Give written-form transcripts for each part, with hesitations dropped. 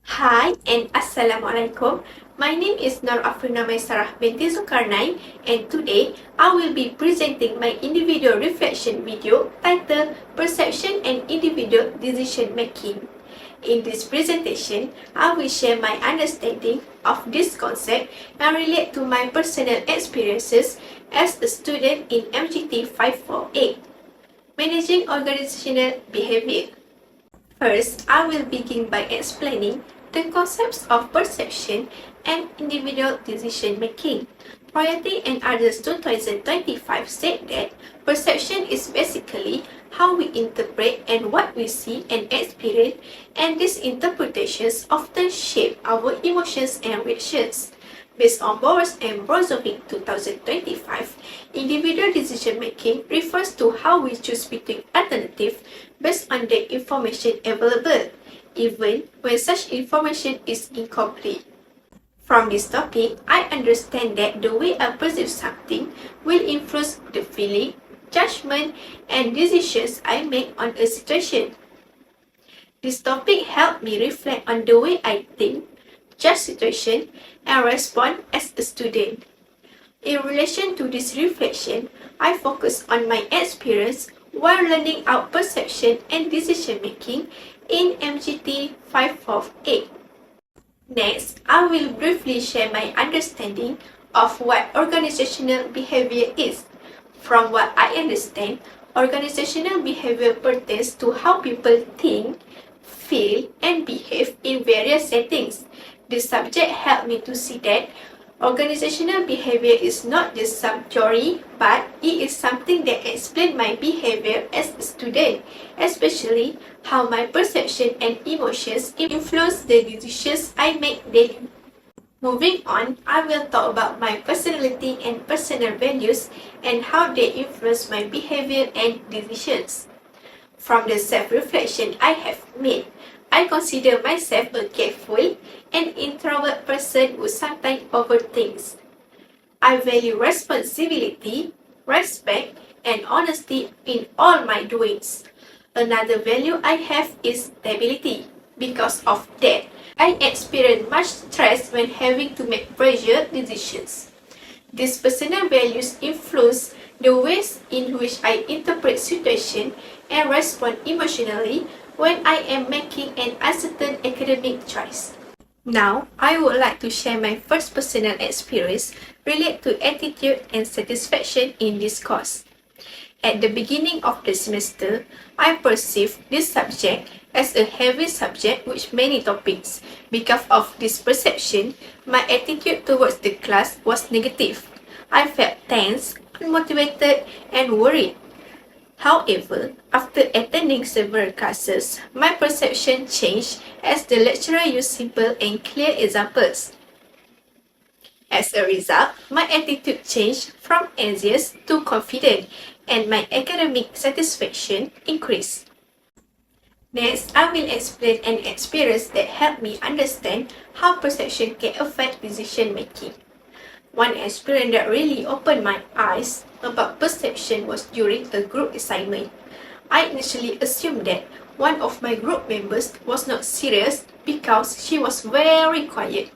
Hi and Assalamualaikum. My name is Nur Afrina Maisarah binti Zulkarnain, and today I will be presenting my individual reflection video titled Perception and Individual Decision Making. In this presentation, I will share my understanding of this concept and relate to my personal experiences as a student in MGT548, Managing Organizational Behavior. First, I will begin by explaining the concepts of perception and individual decision making. Priority and others 2025 said that perception is basically how we interpret and what we see and experience, and these interpretations often shape our emotions and reactions. Based on Boris and Brozovic 2025, individual decision making refers to how we choose between alternatives based on the information available, even when such information is incomplete. From this topic, I understand that the way I perceive something will influence the feeling, judgment, and decisions I make on a situation. This topic helped me reflect on the way I think, judge situation, and respond as a student. In relation to this reflection, I focus on my experience while learning out perception and decision making in MGT 548. Next, I will briefly share my understanding of what organizational behavior is. From what I understand, organizational behavior pertains to how people think, feel, and behave in various settings. This subject helped me to see that organizational behavior is not just some theory, but it is something that explains my behavior as a student, especially how my perception and emotions influence the decisions I make daily. Moving on, I will talk about my personality and personal values and how they influence my behavior and decisions. From the self-reflection I have made, I consider myself a careful and introvert person who sometimes overthinks. I value responsibility, respect, and honesty in all my doings. Another value I have is stability. Because of that, I experience much stress when having to make pressure decisions. These personal values influence the ways in which I interpret situations and respond emotionally when I am making an uncertain academic choice. Now, I would like to share my first personal experience related to attitude and satisfaction in this course. At the beginning of the semester, I perceived this subject as a heavy subject with many topics. Because of this perception, my attitude towards the class was negative. I felt tense, unmotivated, and worried. However, after attending several classes, my perception changed as the lecturer used simple and clear examples. As a result, my attitude changed from anxious to confident, and my academic satisfaction increased. Next, I will explain an experience that helped me understand how perception can affect decision making. One experience that really opened my eyes about perception was during a group assignment. I initially assumed that one of my group members was not serious because she was very quiet.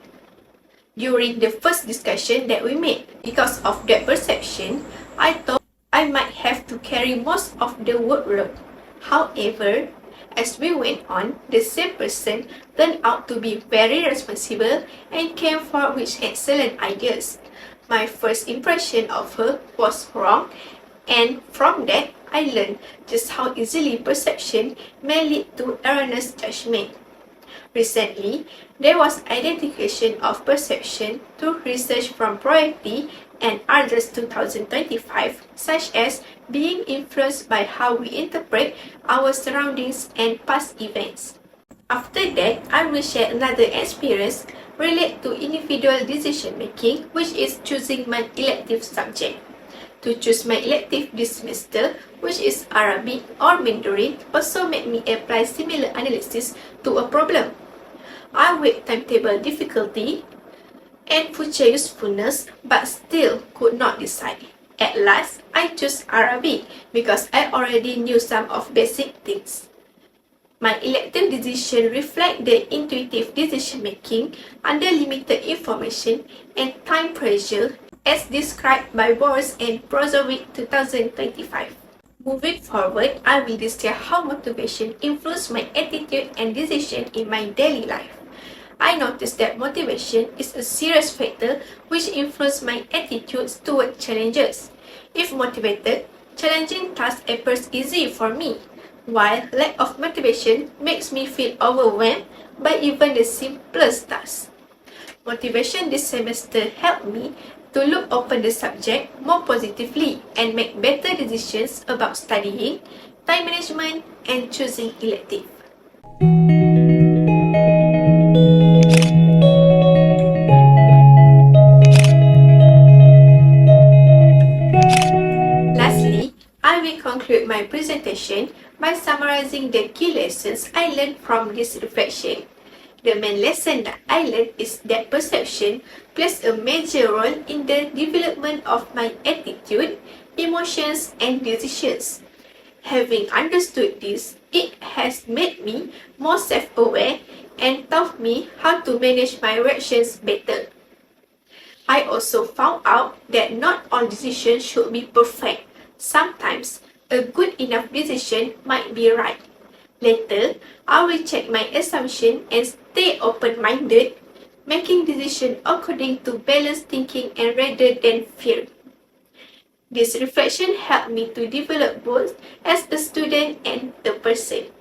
During the first discussion that we made, because of that perception, I thought I might have to carry most of the workload. However, as we went on, the same person turned out to be very responsible and came forward with excellent ideas. My first impression of her was wrong, and from that, I learned just how easily perception may lead to erroneous judgment. Recently, there was identification of perception through research from Priority and others 2025, such as being influenced by how we interpret our surroundings and past events. After that, I will share another experience related to individual decision making, which is choosing my elective subject. To choose my elective this semester, which is Arabic or Mandarin, also made me apply similar analysis to a problem. I weighed timetable difficulty and future usefulness, but still could not decide. At last, I chose Arabic because I already knew some of basic things. My elective decisions reflect the intuitive decision-making under limited information and time pressure as described by Boris and Brozovic 2025. Moving forward, I will discuss how motivation influences my attitude and decision in my daily life. I noticed that motivation is a serious factor which influences my attitudes toward challenges. If motivated, challenging tasks appears easy for me, while lack of motivation makes me feel overwhelmed by even the simplest tasks. Motivation this semester helped me to look upon the subject more positively and make better decisions about studying, time management, and choosing elective. Lastly, I will conclude my presentation by summarizing the key lessons I learned from this reflection. The main lesson that I learned is that perception plays a major role in the development of my attitude, emotions, and decisions. Having understood this, it has made me more self-aware and taught me how to manage my reactions better. I also found out that not all decisions should be perfect. Sometimes, a good enough decision might be right. Later, I will check my assumption and stay open-minded, making decisions according to balanced thinking and rather than fear. This reflection helped me to develop both as a student and a person.